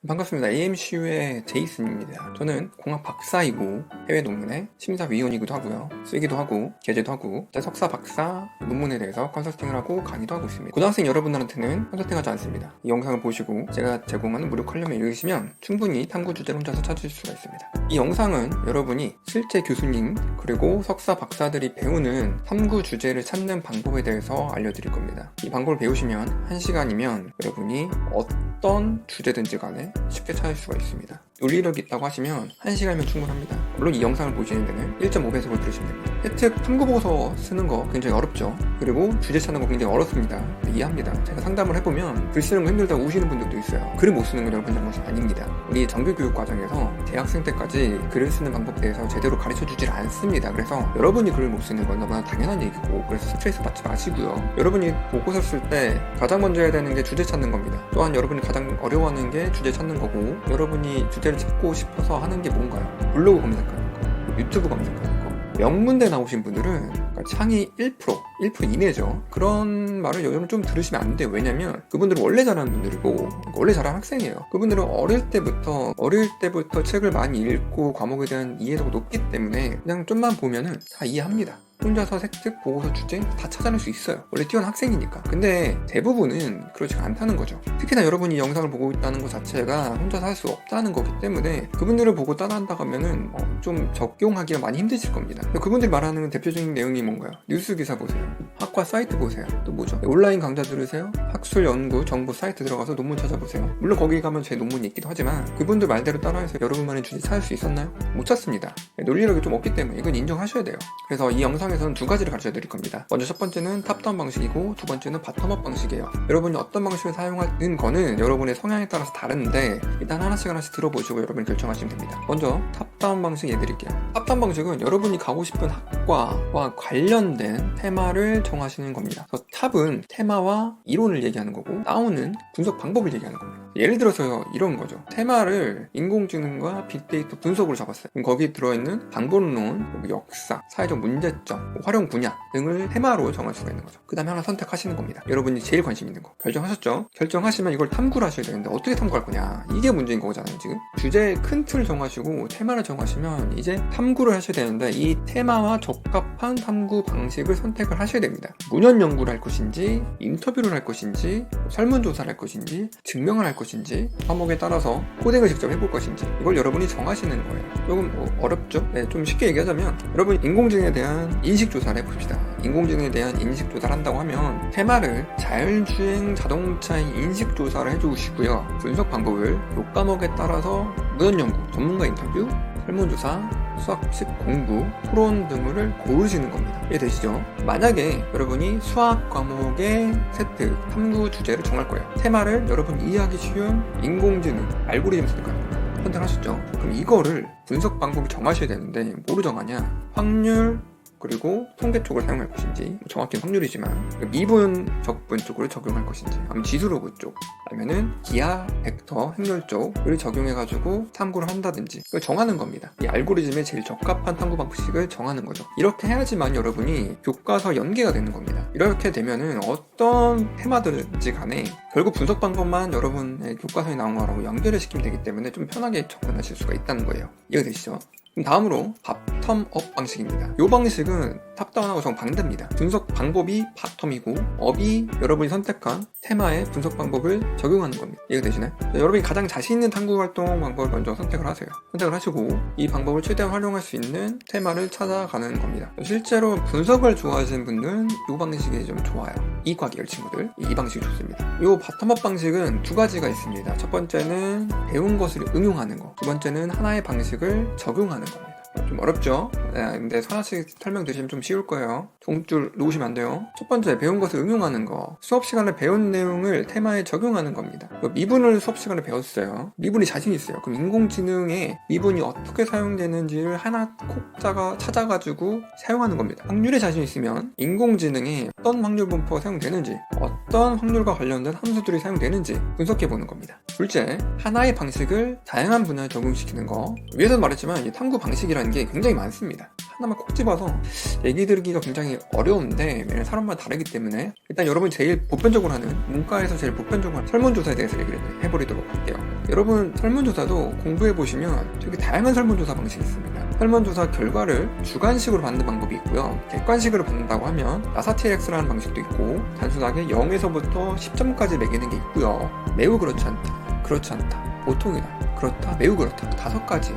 반갑습니다. AMCU의 제이슨입니다. 저는 공학 박사이고 해외 논문의 심사위원이기도 하고요. 쓰기도 하고 게재도 하고 석사 박사 논문에 대해서 컨설팅을 하고 강의도 하고 있습니다. 고등학생 여러분들한테는 컨설팅하지 않습니다. 이 영상을 보시고 제가 제공하는 무료 컬럼을 읽으시면 충분히 탐구 주제를 혼자서 찾으실 수가 있습니다. 이 영상은 여러분이 실제 교수님 그리고 석사 박사들이 배우는 탐구 주제를 찾는 방법에 대해서 알려드릴 겁니다. 이 방법을 배우시면 1시간이면 여러분이 어떤 주제든지 간에 쉽게 찾을 수가 있습니다. 논리력이 있다고 하시면 1시간이면 충분합니다. 물론 이 영상을 보시는 데는 1.5배속으로 들으시면 됩니다. 혜택 탐구보고서 쓰는 거 굉장히 어렵죠. 그리고 주제 찾는 거 굉장히 어렵습니다. 이해합니다. 제가 상담을 해보면 글 쓰는 거 힘들다고 우시는 분들도 있어요. 글을 못 쓰는 건 여러분 잘못이 아닙니다. 우리 정규교육 과정에서 대학생 때까지 글을 쓰는 방법에 대해서 제대로 가르쳐주질 않습니다. 그래서 여러분이 글을 못 쓰는 건 너무나 당연한 얘기고, 그래서 스트레스 받지 마시고요. 여러분이 보고서 쓸 때 가장 먼저 해야 되는 게 주제 찾는 겁니다. 또한 여러분이 가장 어려워하는 게 주제 찾는 거고, 여러분이 주제를 찾고 싶어서 하는 게 뭔가요? 블로그 검색하는 거, 유튜브 검색하는 거. 명문대 나오신 분들은 그러니까 창의 1% 이내죠. 그런 말을 여러분 좀 들으시면 안 돼요. 왜냐면 그분들은 원래 잘하는 분들이고 원래 잘하는 학생이에요. 그분들은 어릴 때부터 책을 많이 읽고 과목에 대한 이해도가 높기 때문에 그냥 좀만 보면은 다 이해합니다. 혼자서 획득, 보고서, 주제 다 찾아낼 수 있어요. 원래 뛰어난 학생이니까. 근데 대부분은 그렇지가 않다는 거죠. 특히나 여러분이 영상을 보고 있다는 것 자체가 혼자서 할 수 없다는 거기 때문에 그분들을 보고 따라한다고 하면은 좀 적용하기가 많이 힘드실 겁니다. 그분들이 말하는 대표적인 내용이 뭔가요? 뉴스 기사 보세요. 학과 사이트 보세요. 또 뭐죠? 온라인 강좌 들으세요. 학술 연구 정보 사이트 들어가서 논문 찾아보세요. 물론 거기 가면 제 논문이 있기도 하지만 그분들 말대로 따라해서 여러분만의 주제 찾을 수 있었나요? 못 찾습니다. 논리력이 좀 없기 때문에 이건 인정하셔야 돼요. 그래서 이 영상에서는 두 가지를 가르쳐 드릴 겁니다. 먼저 첫 번째는 탑다운 방식이고 두 번째는 바텀업 방식이에요. 여러분이 어떤 방식을 사용하는 거는 여러분의 성향에 따라서 다른데 일단 하나씩 들어보시고 여러분이 결정하시면 됩니다. 먼저 탑다운 방식 얘기드릴게요. 탑다운 방식은 여러분이 가고 싶은 학과와 관련된 테마를 정하시는 겁니다. 그래서 탑은 테마와 이론을 얘기하는 거고, 다운은 분석 방법을 얘기하는 겁니다. 예를 들어서 이런 거죠. 테마를 인공지능과 빅데이터 분석으로 잡았어요. 그럼 거기 들어있는 방법론, 역사, 사회적 문제점, 활용 분야 등을 테마로 정할 수가 있는 거죠. 그 다음에 하나 선택하시는 겁니다. 여러분이 제일 관심 있는 거 결정하셨죠? 결정하시면 이걸 탐구를 하셔야 되는데 어떻게 탐구할 거냐, 이게 문제인 거잖아요. 지금 주제의 큰 틀을 정하시고 테마를 정하시면 이제 탐구를 하셔야 되는데 이 테마와 적합한 탐구 방식을 선택을 하셔야 됩니다. 문헌 연구를 할 것인지, 인터뷰를 할 것인지, 설문조사를 할 것인지, 증명을 할 것인지, 과목에 따라서 코딩을 직접 해볼 것인지, 이걸 여러분이 정하시는 거예요. 조금 어렵죠? 네, 좀 쉽게 얘기하자면 여러분 인공지능에 대한 인식조사를 해봅시다. 인공지능에 대한 인식조사를 한다고 하면 테마를 자율주행 자동차의 인식조사를 해주시고요. 분석 방법을 교과목에 따라서 문헌연구, 전문가 인터뷰, 설문조사, 수학식 공부, 토론 등을 고르시는 겁니다. 이해되시죠? 만약에 여러분이 수학 과목의 세트, 탐구 주제를 정할 거예요. 테마를 여러분이 이해하기 쉬운 인공지능, 알고리즘 선택하는 겁니다. 선택하셨죠? 그럼 이거를 분석 방법을 정하셔야 되는데 뭐로 정하냐? 확률, 그리고 통계 쪽을 사용할 것인지, 정확히는 확률이지만 미분, 적분 쪽으로 적용할 것인지, 아니면 지수로그 쪽, 아니면은 기하, 벡터, 행렬 쪽을 적용해가지고 탐구를 한다든지, 그걸 정하는 겁니다. 이 알고리즘에 제일 적합한 탐구 방식을 정하는 거죠. 이렇게 해야지만 여러분이 교과서 연계가 되는 겁니다. 이렇게 되면은 어떤 테마든지 간에 결국 분석 방법만 여러분의 교과서에 나온 거라고 연결을 시키면 되기 때문에 좀 편하게 접근하실 수가 있다는 거예요. 이해되시죠? 그럼 다음으로 바텀업 방식입니다. 이 방식은 탑다운하고 정반대입니다. 분석 방법이 바텀이고 업이 여러분이 선택한 테마의 분석 방법을 적용하는 겁니다. 이해가 되시나요? 여러분이 가장 자신 있는 탐구 활동 방법을 먼저 선택을 하세요. 선택을 하시고 이 방법을 최대한 활용할 수 있는 테마를 찾아가는 겁니다. 실제로 분석을 좋아하시는 분들은 이 방식이 좀 좋아요. 이과 계열 친구들, 이 방식이 좋습니다. 이 바텀업 방식은 두 가지가 있습니다. 첫 번째는 배운 것을 응용하는 거, 두 번째는 하나의 방식을 적용하는 겁니다. 좀 어렵죠? 네, 근데 하나씩 설명드리면 좀 쉬울 거예요. 종줄 놓으시면 안 돼요. 첫 번째, 배운 것을 응용하는 거. 수업 시간에 배운 내용을 테마에 적용하는 겁니다. 미분을 수업 시간에 배웠어요. 미분이 자신 있어요. 그럼 인공지능에 미분이 어떻게 사용되는지를 하나 콕 찾아가지고 사용하는 겁니다. 확률에 자신 있으면 인공지능에 어떤 확률 분포가 사용되는지, 어떤 확률과 관련된 함수들이 사용되는지 분석해보는 겁니다. 둘째, 하나의 방식을 다양한 분야에 적용시키는 거. 위에서 말했지만 이 탐구 방식이라는 게 굉장히 많습니다. 하나만 콕 집어서 얘기 드리기가 굉장히 어려운데 매일 사람마다 다르기 때문에 일단 여러분이 제일 보편적으로 하는, 문과에서 제일 보편적으로 하는 설문조사에 대해서 얘기를 해버리도록 할게요. 여러분 설문조사도 공부해보시면 되게 다양한 설문조사 방식이 있습니다. 설문조사 결과를 주관식으로 받는 방법이 있고요. 객관식으로 받는다고 하면 나사TX라는 방식도 있고 단순하게 0에서부터 10점까지 매기는 게 있고요. 매우 그렇지 않다, 그렇지 않다, 보통이다, 그렇다, 매우 그렇다, 5가지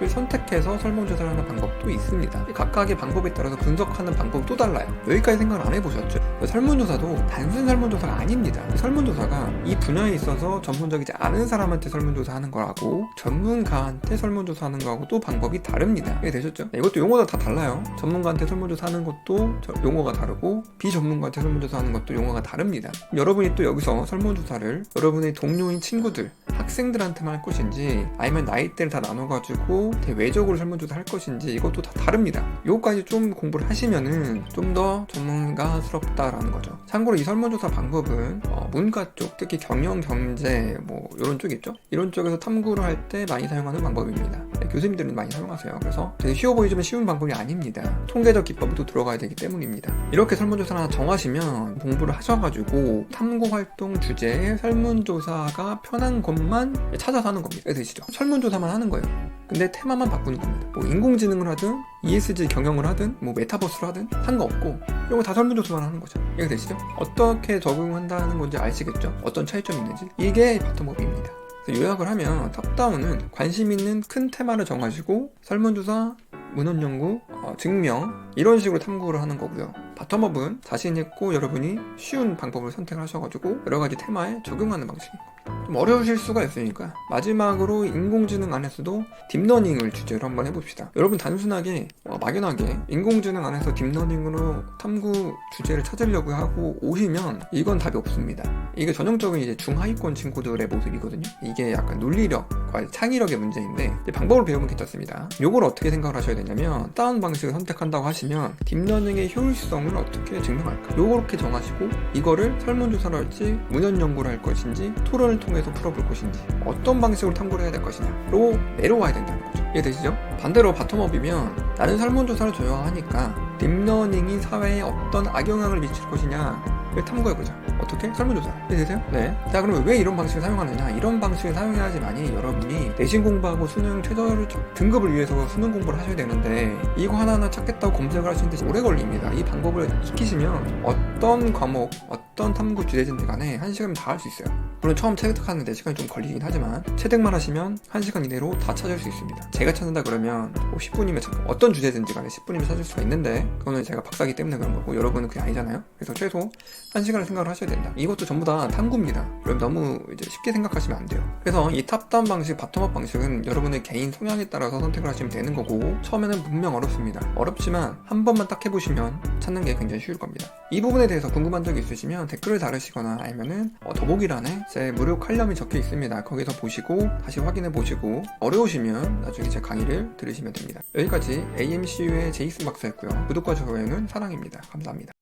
선택해서 설문조사를 하는 방법도 있습니다. 각각의 방법에 따라서 분석하는 방법이 또 달라요. 여기까지 생각을 안 해보셨죠? 설문조사도 단순 설문조사가 아닙니다. 설문조사가 이 분야에 있어서 전문적이지 않은 사람한테 설문조사하는 거하고 전문가한테 설문조사하는 거하고 또 방법이 다릅니다. 이해되셨죠? 이것도 용어가 다 달라요. 전문가한테 설문조사하는 것도 용어가 다르고 비전문가한테 설문조사하는 것도 용어가 다릅니다. 여러분이 또 여기서 설문조사를 여러분의 동료인 친구들, 학생들한테만 할 것인지 아니면 나이대를 다 나눠가지고 대외적으로 설문조사 할 것인지 이것도 다 다릅니다. 이거까지 좀 공부를 하시면은 좀 더 전문가스럽다라는 거죠. 참고로 이 설문조사 방법은 문과 쪽, 특히 경영, 경제 뭐 이런 쪽 있죠? 이런 쪽에서 탐구를 할 때 많이 사용하는 방법입니다. 교수님들은 많이 사용하세요. 그래서 되게 쉬워 보이지만 쉬운 방법이 아닙니다. 통계적 기법도 들어가야 되기 때문입니다. 이렇게 설문조사 하나 정하시면 공부를 하셔가지고 탐구활동 주제에 설문조사가 편한 것만 찾아서 하는 겁니다. 되시죠? 설문조사만 하는 거예요. 근데 테마만 바꾸는 겁니다. 뭐 인공지능을 하든 ESG 경영을 하든 뭐 메타버스를 하든 상관없고 이런 거 다 설문조사만 하는 거죠. 이해가 되시죠? 어떻게 적용한다는 건지 아시겠죠? 어떤 차이점이 있는지. 이게 바텀업입니다. 요약을 하면 탑다운은 관심 있는 큰 테마를 정하시고 설문조사, 문헌연구, 증명 이런 식으로 탐구를 하는 거고요. 바텀업은 자신 있고 여러분이 쉬운 방법을 선택하셔가지고 여러 가지 테마에 적용하는 방식인 겁니다. 좀 어려우실 수가 있으니까 마지막으로 인공지능 안에서도 딥러닝을 주제로 한번 해봅시다. 여러분 단순하게 막연하게 인공지능 안에서 딥러닝으로 탐구 주제를 찾으려고 하고 오시면 이건 답이 없습니다. 이게 전형적인 이제 중하위권 친구들의 모습이거든요. 이게 약간 논리력과 창의력의 문제인데 방법을 배우면 괜찮습니다. 요걸 어떻게 생각을 하셔야 되냐면 다운 방식을 선택한다고 하시면 딥러닝의 효율성을 어떻게 증명할까? 요렇게 정하시고 이거를 설문조사를 할지 문헌연구를 할 것인지 토론을 통해서 풀어볼 것인지 어떤 방식으로 탐구를 해야 될 것이냐로 내려와야 된다는 거죠. 이해되시죠? 반대로 바텀업이면 나는 설문조사를 조용하니까 딥러닝이 사회에 어떤 악영향을 미칠 것이냐 탐구해보자. 어떻게? 설문조사. 이해되세요? 네. 자, 그러면 왜 이런 방식을 사용하느냐? 이런 방식을 사용해야지만이 여러분이 내신 공부하고 수능 최저 등급을 위해서 수능 공부를 하셔야 되는데 이거 하나하나 찾겠다고 검색을 하시는데 오래 걸립니다. 이 방법을 익히시면 어떤 과목, 어떤 탐구 주제든지 간에 1시간이면 다 할 수 있어요. 물론 처음 체득하는데 시간이 좀 걸리긴 하지만 체득만 하시면 1시간 이내로 다 찾을 수 있습니다. 제가 찾는다 그러면 10분이면 어떤 주제든지 간에 10분이면 찾을 수가 있는데 그거는 제가 박사기 때문에 그런 거고 여러분은 그게 아니잖아요. 그래서 최소 1시간을 생각을 하셔야 된다. 이것도 전부 다 탐구입니다. 여러분 너무 이제 쉽게 생각하시면 안 돼요. 그래서 이 탑다운 방식, 바텀업 방식은 여러분의 개인 성향에 따라서 선택을 하시면 되는 거고 처음에는 분명 어렵습니다. 어렵지만 한 번만 딱 해보시면 찾는 게 굉장히 쉬울 겁니다. 이 부분에 대해서 궁금한 적이 있으시면 댓글을 달으시거나 아니면은 더보기란에 제 무료 칼럼이 적혀 있습니다. 거기서 보시고 다시 확인해 보시고 어려우시면 나중에 제 강의를 들으시면 됩니다. 여기까지 AMCU의 제이슨 박사였고요. 구독과 좋아요는 사랑입니다. 감사합니다.